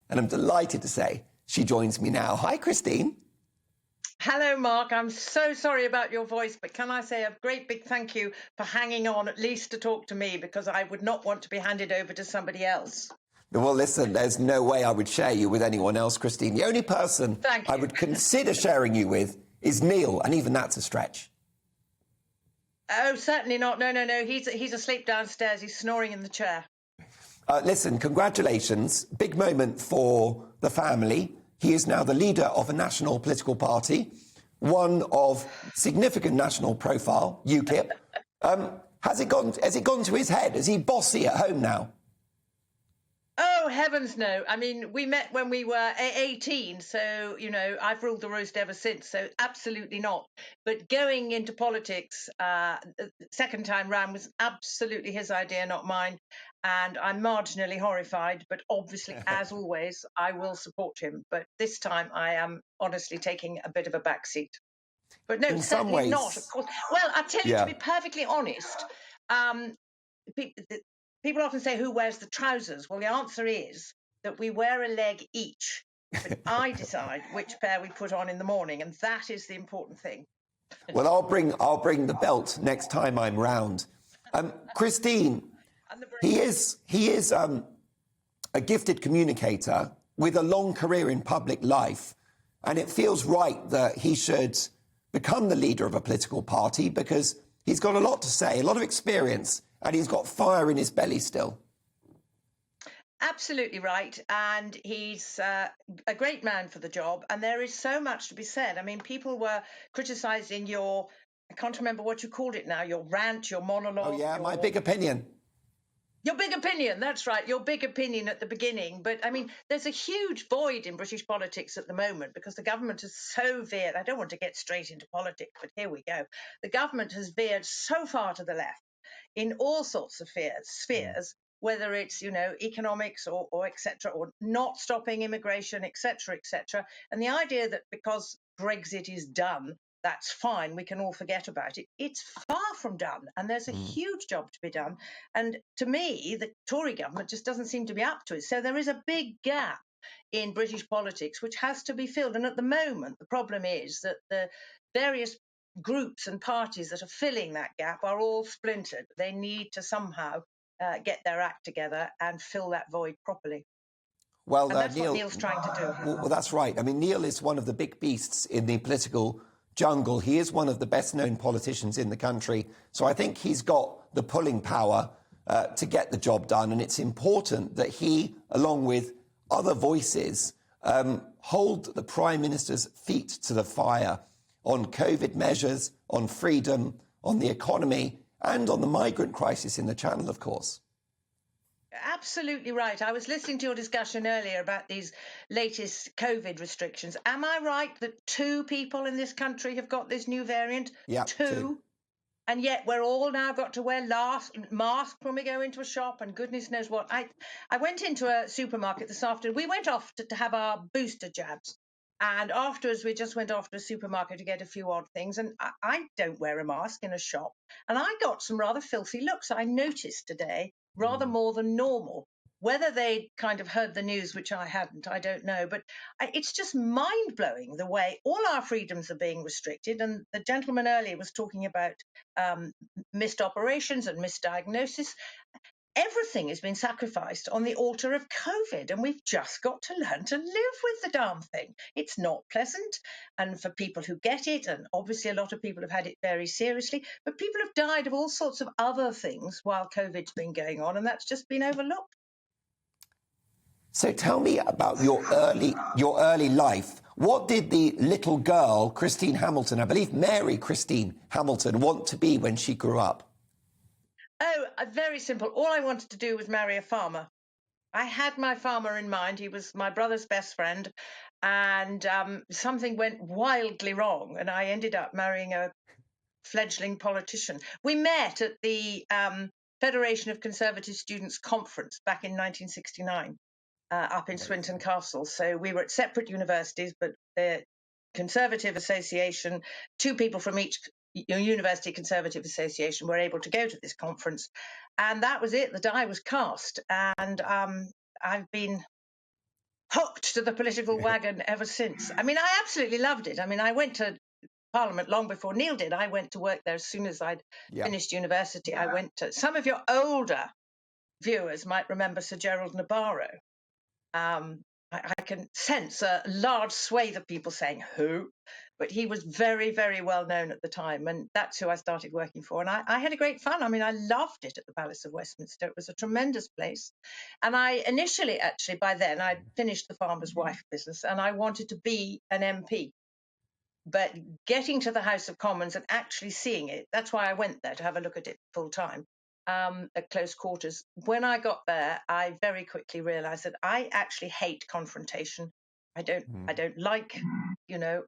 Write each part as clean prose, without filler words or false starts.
and I'm delighted to say she joins me now. Hi, Christine. Hello, Mark. I'm so sorry about your voice, but can I say a great big thank you for hanging on at least to talk to me, because I would not want to be handed over to somebody else. Well, listen, there's no way I would share you with anyone else, Christine. The only person I would consider sharing you with is Neil, and even that's a stretch. Oh, certainly not. No. He's asleep downstairs. He's snoring in the chair. Listen, congratulations. Big moment for the family. He is now the leader of a national political party, one of significant national profile, UKIP. Has it gone to his head? Is he bossy at home now? Oh, heavens no. I mean, we met when we were 18, so, I've ruled the roost ever since, so absolutely not. But going into politics second time round was absolutely his idea, not mine. And I'm marginally horrified, but obviously, as always, I will support him. But this time I am honestly taking a bit of a backseat. But no, In some certainly ways, not, of course. Well, I tell you, to be perfectly honest, people often say, who wears the trousers? Well, the answer is that we wear a leg each, but I decide which pair we put on in the morning, and that is the important thing. Well, I'll bring the belt next time I'm round. Christine, he is a gifted communicator with a long career in public life, and it feels right that he should become the leader of a political party because he's got a lot to say, a lot of experience, and he's got fire in his belly still. Absolutely right. And he's a great man for the job. And there is so much to be said. I mean, people were criticising I can't remember what you called it now, your rant, your monologue. Oh, yeah, my big opinion. Your big opinion, that's right, your big opinion at the beginning. But, I mean, there's a huge void in British politics at the moment because the government has so veered. I don't want to get straight into politics, but here we go. The government has veered so far to the left in all sorts of spheres, whether it's, economics or et cetera, or not stopping immigration, et cetera, and the idea that because Brexit is done, that's fine, we can all forget about it. It's far from done, and there's a huge job to be done. And to me, the Tory government just doesn't seem to be up to it. So there is a big gap in British politics which has to be filled. And at the moment, the problem is that the various groups and parties that are filling that gap are all splintered. They need to somehow get their act together and fill that void properly. Well, and that's what Neil's trying to do. Well, that's right. I mean, Neil is one of the big beasts in the political jungle. He is one of the best-known politicians in the country. So I think he's got the pulling power to get the job done. And it's important that he, along with other voices, hold the Prime Minister's feet to the fire on COVID measures, on freedom, on the economy, and on the migrant crisis in the Channel, of course. Absolutely right. I was listening to your discussion earlier about these latest COVID restrictions. Am I right that 2 people in this country have got this new variant? Yeah, 2. And yet we're all now got to wear masks when we go into a shop, and goodness knows what. I went into a supermarket this afternoon. We went off to have our booster jabs. And afterwards, we just went off to a supermarket to get a few odd things. And I don't wear a mask in a shop. And I got some rather filthy looks, I noticed today, rather more than normal. Whether they kind of heard the news, which I hadn't, I don't know. But it's just mind-blowing the way all our freedoms are being restricted. And the gentleman earlier was talking about missed operations and misdiagnosis. Everything has been sacrificed on the altar of COVID, and we've just got to learn to live with the darn thing. It's not pleasant, and for people who get it, and obviously a lot of people have had it very seriously, but people have died of all sorts of other things while COVID's been going on, and that's just been overlooked. So tell me about your early life. What did the little girl, Christine Hamilton, I believe Mary Christine Hamilton, want to be when she grew up? Oh, very simple. All I wanted to do was marry a farmer. I had my farmer in mind. He was my brother's best friend, and something went wildly wrong, and I ended up marrying a fledgling politician. We met at the Federation of Conservative Students Conference back in 1969 up in Swinton Castle. So we were at separate universities, but the Conservative Association, 2 people from each University Conservative Association were able to go to this conference, and that was it. The die was cast, and I've been hooked to the political wagon ever since. I mean, I absolutely loved it. I mean, I went to Parliament long before Neil did. I went to work there as soon as I'd Yeah. finished university. I went to, some of your older viewers might remember Sir Gerald Nabarro. I can sense a large swathe of people saying who, but he was very, very well known at the time, and that's who I started working for. And I had a great fun. I mean, I loved it at the Palace of Westminster. It was a tremendous place. And I initially, actually, by then, I'd finished the farmer's wife business, and I wanted to be an MP. But getting to the House of Commons and actually seeing it, that's why I went there, to have a look at it full time, at close quarters. When I got there, I very quickly realised that I actually hate confrontation. I don't like,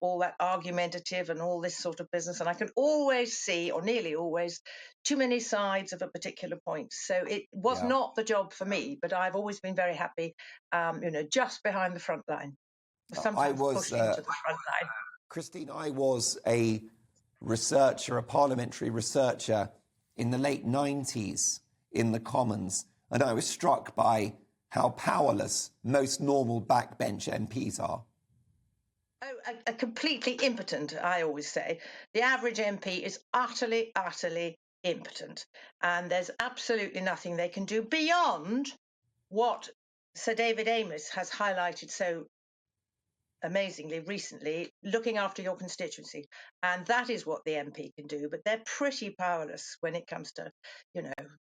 all that argumentative and all this sort of business. And I can always see, or nearly always, too many sides of a particular point. So it was Yeah. not the job for me, but I've always been very happy, just behind the front line, I sometimes was, pushing to the front line. Christine, I was a researcher, a parliamentary researcher in the late 90s in the Commons, and I was struck by how powerless most normal backbench MPs are. Oh, completely impotent, I always say. The average MP is utterly, utterly impotent. And there's absolutely nothing they can do beyond what Sir David Amess has highlighted so amazingly recently, looking after your constituency. And that is what the MP can do. But they're pretty powerless when it comes to,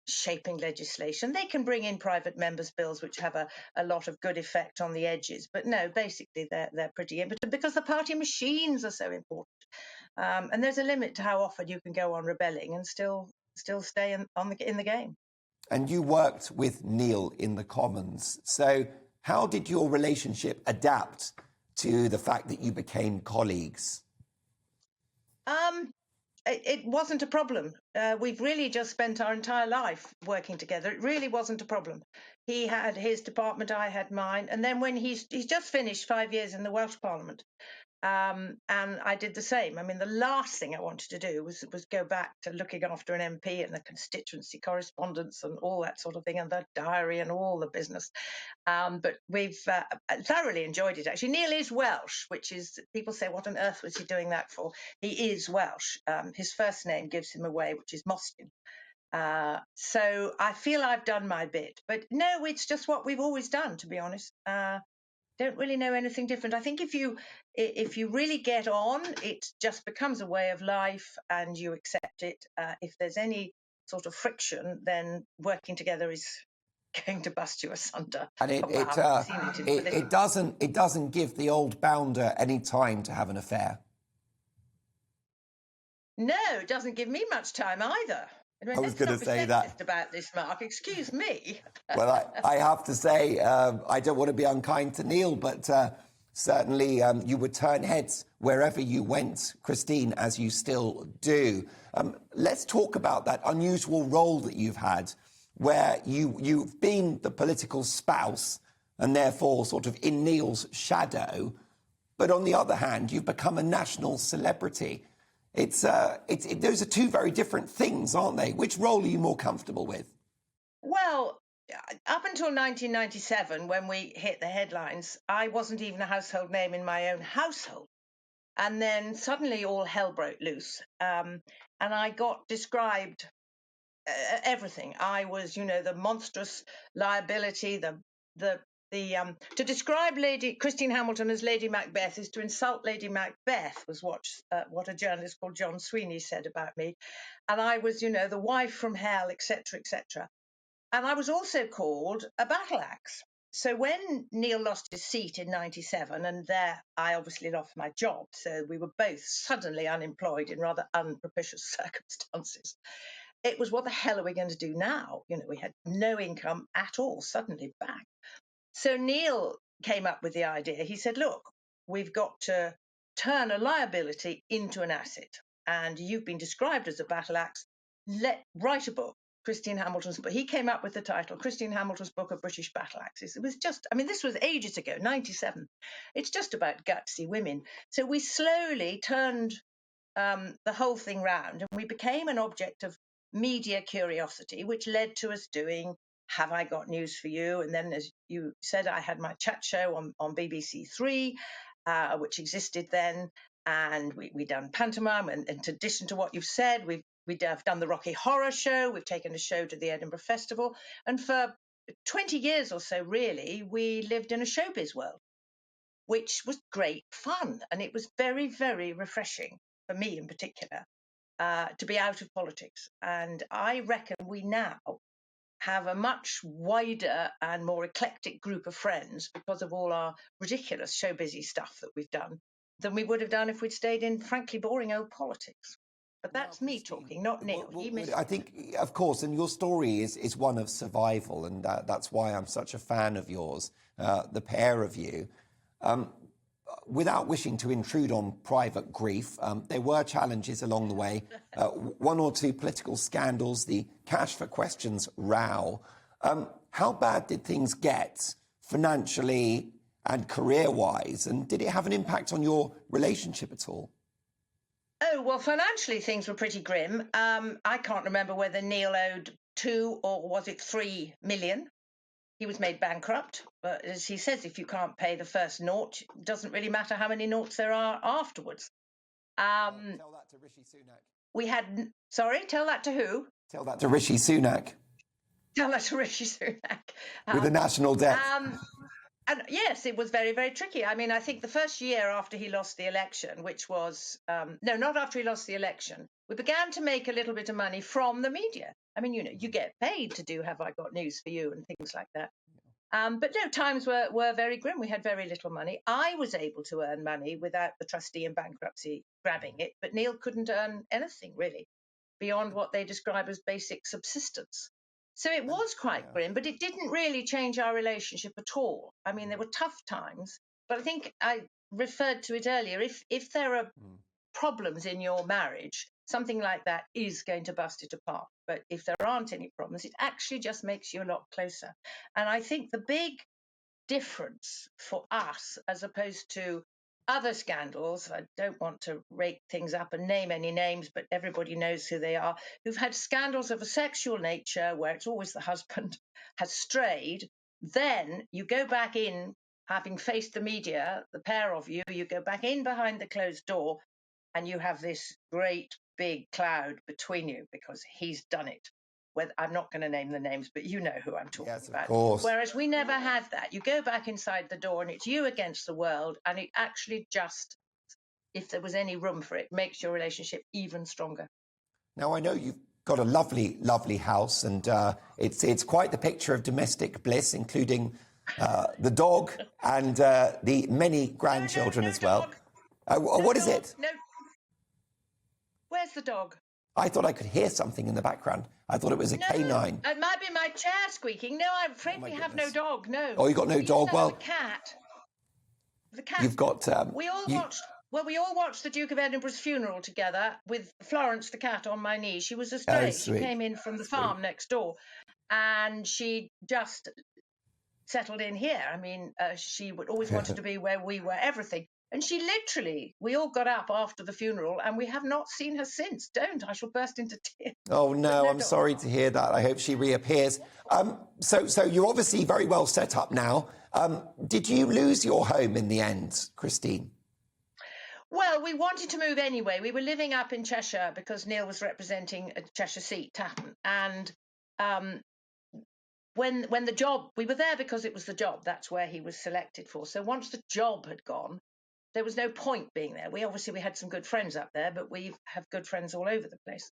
shaping legislation. They can bring in private members' bills, which have a lot of good effect on the edges. But no, basically they're pretty impotent because the party machines are so important. And there's a limit to how often you can go on rebelling and still stay in the game. And you worked with Neil in the Commons. So how did your relationship adapt to the fact that you became colleagues? It wasn't a problem. We've really just spent our entire life working together. It really wasn't a problem. He had his department, I had mine. And then when he's just finished 5 years in the Welsh Parliament, and I did the same. I mean, the last thing I wanted to do was go back to looking after an MP and the constituency correspondence and all that sort of thing, and the diary and all the business. But we've thoroughly enjoyed it, actually. Neil is Welsh, which is, people say, what on earth was he doing that for? He is Welsh. His first name gives him away, which is Mostyn. So I feel I've done my bit. But no, it's just what we've always done, to be honest. Don't really know anything different. I think if you really get on, it just becomes a way of life and you accept it. If there's any sort of friction, then working together is going to bust you asunder. And it doesn't give the old bounder any time to have an affair. No, it doesn't give me much time either. I was going to say that about this, Mark. Excuse me. Well, I have to say, I don't want to be unkind to Neil, but certainly you would turn heads wherever you went, Christine, as you still do. Let's talk about that unusual role that you've had, where you've been the political spouse and therefore sort of in Neil's shadow, but on the other hand, you've become a national celebrity. Those are two very different things, aren't they? Which role are you more comfortable with? Well, up until 1997, when we hit the headlines, I wasn't even a household name in my own household. And then suddenly all hell broke loose. And I got described everything. I was, the monstrous liability, to describe Lady Christine Hamilton as Lady Macbeth is to insult Lady Macbeth, was what a journalist called John Sweeney said about me. And I was, the wife from hell, etc., etc. And I was also called a battle axe. So when Neil lost his seat in 97, and there I obviously lost my job, so we were both suddenly unemployed in rather unpropitious circumstances. It was, what the hell are we going to do now? We had no income at all, suddenly back. So Neil came up with the idea. He said, look, we've got to turn a liability into an asset. And you've been described as a battle axe. Write a book, Christine Hamilton's book. He came up with the title, Christine Hamilton's Book of British Battle Axes. It was just, this was ages ago, 97. It's just about gutsy women. So we slowly turned the whole thing round and we became an object of media curiosity, which led to us doing Have I Got News for You? And then, as you said, I had my chat show on BBC Three, which existed then. And we done pantomime. And in addition to what you've said, we've done the Rocky Horror Show. We've taken a show to the Edinburgh Festival. And for 20 years or so, really, we lived in a showbiz world, which was great fun. And it was very, very refreshing for me in particular to be out of politics. And I reckon we now have a much wider and more eclectic group of friends because of all our ridiculous showbizy stuff that we've done than we would have done if we'd stayed in frankly boring old politics. But that's me talking, not Neil. I think, of course, and your story is one of survival, and that's why I'm such a fan of yours, the pair of you. Without wishing to intrude on private grief, there were challenges along the way. One or two political scandals, the Cash for Questions row. How bad did things get financially and career-wise? And did it have an impact on your relationship at all? Oh, well, financially, things were pretty grim. I can't remember whether Neil owed 2 or was it 3 million. He was made bankrupt, but as he says, if you can't pay the first nought, it doesn't really matter how many noughts there are afterwards. Tell that to Rishi Sunak. Tell that to who? Tell that to Rishi Sunak. Tell that to Rishi Sunak. With the national debt. And yes, it was very, very tricky. I mean, I think the first year after he lost the election, which was, no, not after he lost the election, we began to make a little bit of money from the media. I mean, you get paid to do Have I Got News for You and things like that. But no, times were very grim. We had very little money. I was able to earn money without the trustee in bankruptcy grabbing it, but Neil couldn't earn anything really beyond what they describe as basic subsistence. So it was quite grim, but it didn't really change our relationship at all. I mean, there were tough times, but I think I referred to it earlier. If there are problems in your marriage, something like that is going to bust it apart. But if there aren't any problems, it actually just makes you a lot closer. And I think the big difference for us, as opposed to other scandals, I don't want to rake things up and name any names, but everybody knows who they are, who've had scandals of a sexual nature where it's always the husband has strayed. Then you go back in, having faced the media, the pair of you, you go back in behind the closed door and you have this great big cloud between you because he's done it. I'm not going to name the names, but you know who I'm talking about. Of course. Whereas we never had that. You go back inside the door and it's you against the world, and it actually just, if there was any room for it, makes your relationship even stronger. Now, I know you've got a lovely, lovely house, and it's quite the picture of domestic bliss, including the dog and the many grandchildren as well. What is it? No. Where's the dog? I thought I could hear something in the background. I thought it was a canine. It might be my chair squeaking. No, I'm afraid we have no dog. No. Oh, you got no dog? Well, the cat. The cat. You've got. We all watched the Duke of Edinburgh's funeral together with Florence the cat on my knee. She was a stray. She came in from the farm next door, and she just settled in here. I mean, she would always wanted to be where we were. Everything. And we all got up after the funeral and we have not seen her since. I shall burst into tears. Oh, no, I'm sorry to hear that. I hope she reappears. So you're obviously very well set up now. Did you lose your home in the end, Christine? Well, we wanted to move anyway. We were living up in Cheshire because Neil was representing a Cheshire seat, Tatton. And when the job, we were there because it was the job. That's where he was selected for. So once the job had gone, there was no point being there. We had some good friends up there, but we have good friends all over the place.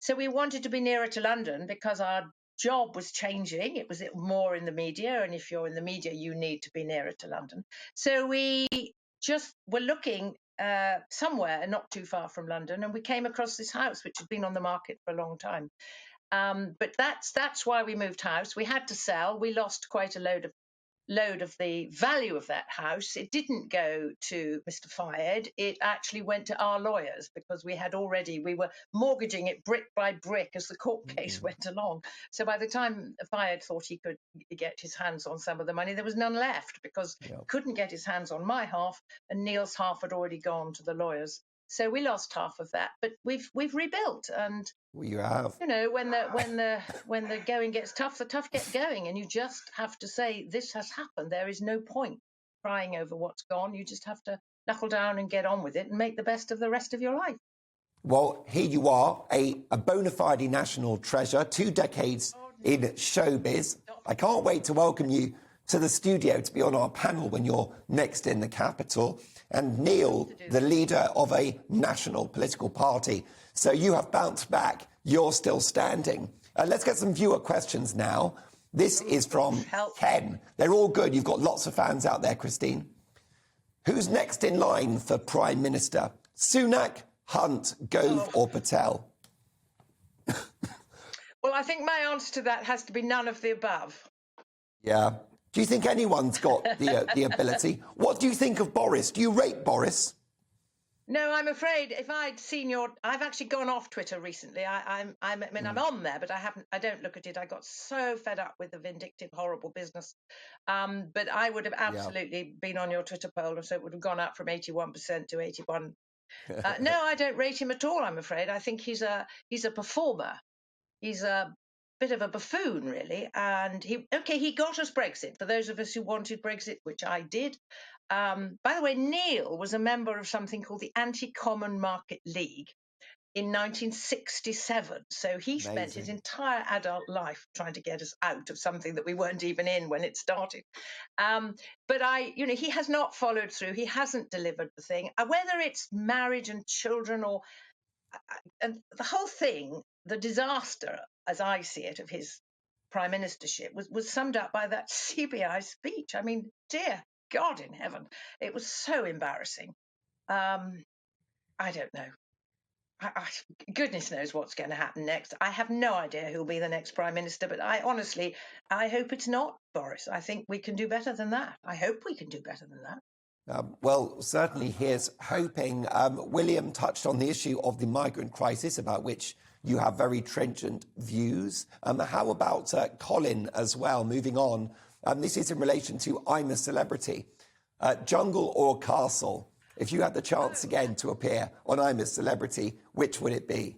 So we wanted to be nearer to London because our job was changing. It was more in the media. And if you're in the media, you need to be nearer to London. So we just were looking somewhere not too far from London. And we came across this house, which had been on the market for a long time. But that's why we moved house. We had to sell. We lost quite a load of the value of that house. It didn't go to Mr. Fayed. It actually went to our lawyers because we were mortgaging it brick by brick as the court case went along. So by the time Fayed thought he could get his hands on some of the money, there was none left because he couldn't get his hands on my half and Neil's half had already gone to the lawyers. So we lost half of that, but we've rebuilt. And Well, you have. you know, when the going gets tough, the tough get going, and you just have to say this has happened. There is no point crying over what's gone. You just have to knuckle down and get on with it and make the best of the rest of your life. Well, here you are, a bona fide national treasure, 2 decades in showbiz. I can't wait to welcome you to the studio to be on our panel when you're next in the capital. And Neil, the leader of a national political party. So you have bounced back. You're still standing. Let's get some viewer questions now. This is from Ken. They're all good. You've got lots of fans out there, Christine. Who's next in line for Prime Minister? Sunak, Hunt, Gove or Patel? Well, I think my answer to that has to be none of the above. Yeah. Do you think anyone's got the ability? What do you think of Boris? Do you rate Boris? No, I'm afraid if I'd seen I've actually gone off Twitter recently. I'm on there, but I don't look at it. I got so fed up with the vindictive, horrible business. But I would have absolutely been on your Twitter poll, so it would have gone up from 81% to 81. No, I don't rate him at all, I'm afraid. I think he's a performer. He's a bit of a buffoon, really. And he got us Brexit, for those of us who wanted Brexit, which I did. By the way, Neil was a member of something called the Anti-Common Market League in 1967. So he spent his entire adult life trying to get us out of something that we weren't even in when it started. But he has not followed through. He hasn't delivered the thing. Whether it's marriage and children and the whole thing, the disaster, as I see it, of his prime ministership was summed up by that CBI speech. I mean, dear God in heaven, it was so embarrassing. I don't know. Goodness knows what's going to happen next. I have no idea who'll be the next prime minister, but I hope it's not Boris. I think we can do better than that. I hope we can do better than that. Well, certainly here's hoping. William touched on the issue of the migrant crisis, about which you have very trenchant views. How about Colin as well, moving on? This is in relation to I'm a Celebrity. Jungle or Castle? If you had the chance again to appear on I'm a Celebrity, which would it be?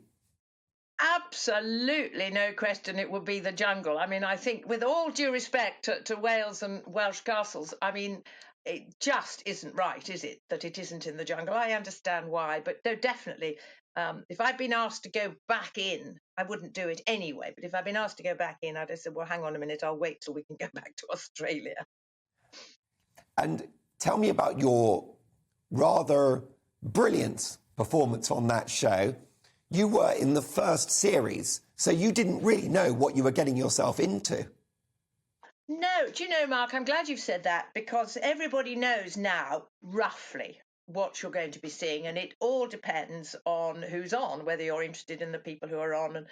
Absolutely, no question, it would be the jungle. I mean, I think with all due respect to Wales and Welsh castles, I mean, it just isn't right, is it, that it isn't in the jungle? I understand why, but no, definitely. If I'd been asked to go back in, I wouldn't do it anyway. But if I'd been asked to go back in, I'd have said, well, hang on a minute, I'll wait till we can go back to Australia. And tell me about your rather brilliant performance on that show. You were in the first series, so you didn't really know what you were getting yourself into. No, do you know, Mark, I'm glad you've said that, because everybody knows now, roughly, what you're going to be seeing, and it all depends on who's on, whether you're interested in the people who are on and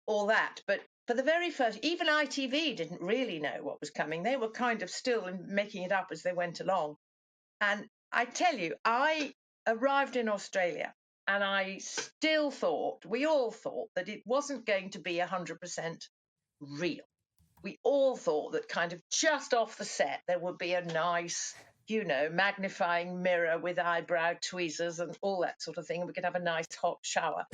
all that. But for the very first, even ITV didn't really know what was coming. They were kind of still making it up as they went along. And I tell you, I arrived in Australia and I still thought, we all thought, that it wasn't going to be 100% real. We all thought that kind of just off the set, there would be a nice, magnifying mirror with eyebrow tweezers and all that sort of thing. And we could have a nice hot shower.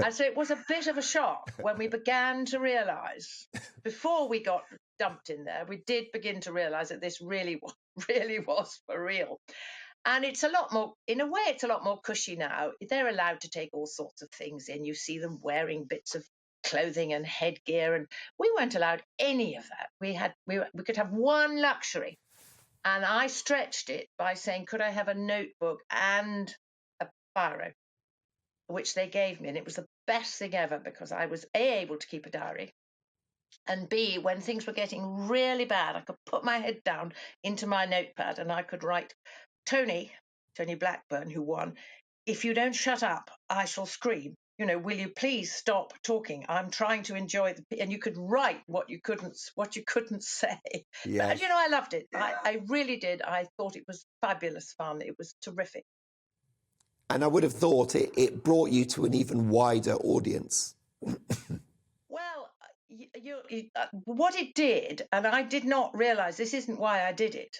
And so it was a bit of a shock when we began to realise, before we got dumped in there, we did begin to realise that this really was for real. And it's a lot more, in a way, it's a lot more cushy now. They're allowed to take all sorts of things in. You see them wearing bits of clothing and headgear, and we weren't allowed any of that. We could have one luxury, and I stretched it by saying, could I have a notebook and a biro, which they gave me, and it was the best thing ever, because I was A, able to keep a diary, and B, when things were getting really bad, I could put my head down into my notepad and I could write, Tony Blackburn, who won, if you don't shut up, I shall scream. Will you please stop talking? I'm trying to enjoy and you could write what you couldn't say. Yes. But I loved it. I really did. I thought it was fabulous fun. It was terrific. And I would have thought it brought you to an even wider audience. Well, what it did, and I did not realise this isn't why I did it.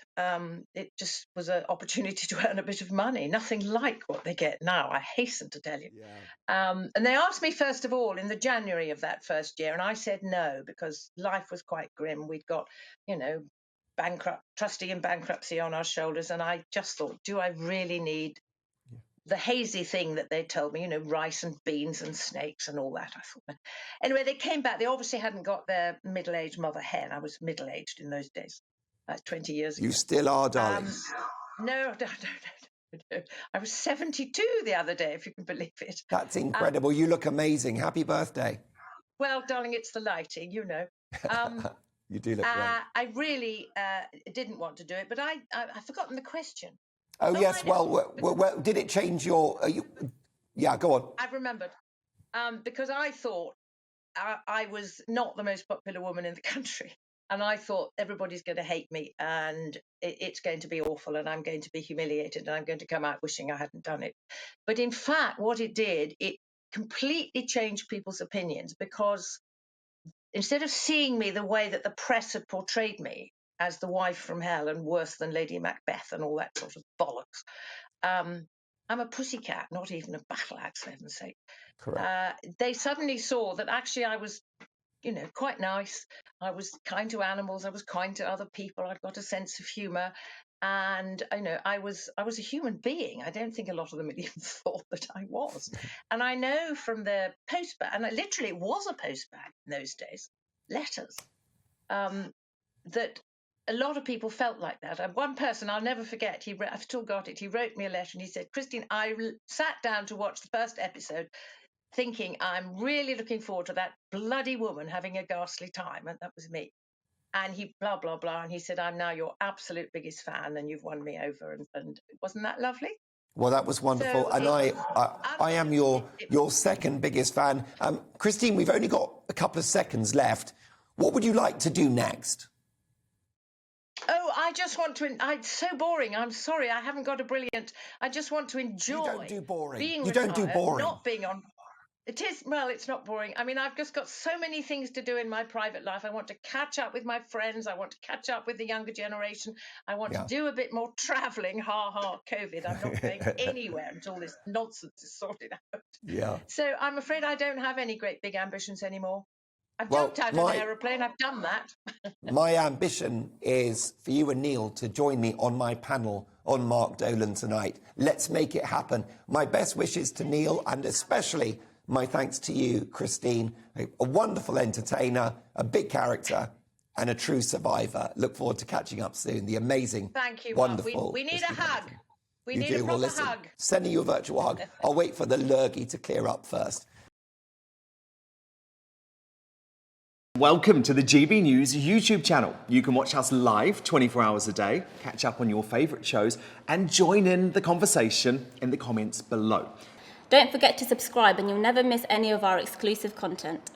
It just was an opportunity to earn a bit of money. Nothing like what they get now, I hasten to tell you. Yeah. And they asked me first of all in the January of that first year, and I said no because life was quite grim. We'd got, trustee in bankruptcy on our shoulders, and I just thought, do I really need the hazy thing that they told me, rice and beans and snakes and all that. I thought, anyway, they came back. They obviously hadn't got their middle-aged mother hen. I was middle-aged in those days, 20 years ago. You still are, darling. No. I was 72 the other day, if you can believe it. That's incredible. You look amazing. Happy birthday. Well, darling, it's the lighting, You do look great. I really didn't want to do it, but I've forgotten the question. Oh, yes. Well, did it change your... Yeah, go on. I've remembered. Because I thought I was not the most popular woman in the country. And I thought everybody's going to hate me and it's going to be awful and I'm going to be humiliated and I'm going to come out wishing I hadn't done it. But in fact, what it did, it completely changed people's opinions because instead of seeing me the way that the press had portrayed me, as the wife from hell and worse than Lady Macbeth and all that sort of bollocks. I'm a pussycat, not even a battle axe, for heaven's sake. Correct. They suddenly saw that actually I was, quite nice. I was kind to animals. I was kind to other people. I'd got a sense of humour. And, I was a human being. I don't think a lot of them even thought that I was. And I know from the postbag, and it literally was a postbag in those days, letters, that a lot of people felt like that. And one person I'll never forget, I've still got it. He wrote me a letter and he said, Christine, I sat down to watch the first episode thinking I'm really looking forward to that bloody woman having a ghastly time. And that was me. And he blah, blah, blah. And he said, I'm now your absolute biggest fan and you've won me over. And wasn't that lovely? Well, that was wonderful. So and I am your second biggest fan. Christine, we've only got a couple of seconds left. What would you like to do next? Oh, I just want to... It's so boring. I'm sorry. I haven't got a brilliant... I just want to enjoy... You don't do boring. Being you retired, don't do boring. Not being on... It is... Well, it's not boring. I mean, I've just got so many things to do in my private life. I want to catch up with my friends. I want to catch up with the younger generation. I want to do a bit more travelling. Ha, ha, COVID. I'm not going anywhere until this nonsense is sorted out. Yeah. So I'm afraid I don't have any great big ambitions anymore. I've jumped out of an aeroplane. I've done that. My ambition is for you and Neil to join me on my panel on Mark Dolan tonight. Let's make it happen. My best wishes to Neil and especially my thanks to you, Christine. A wonderful entertainer, a big character and a true survivor. Look forward to catching up soon. The amazing, thank you, wonderful... We need a hug. We need a proper well, listen, hug. Sending you a virtual hug. I'll wait for the lurgy to clear up first. Welcome to the GB News YouTube channel. You can watch us live 24 hours a day, catch up on your favourite shows and join in the conversation in the comments below. Don't forget to subscribe and you'll never miss any of our exclusive content.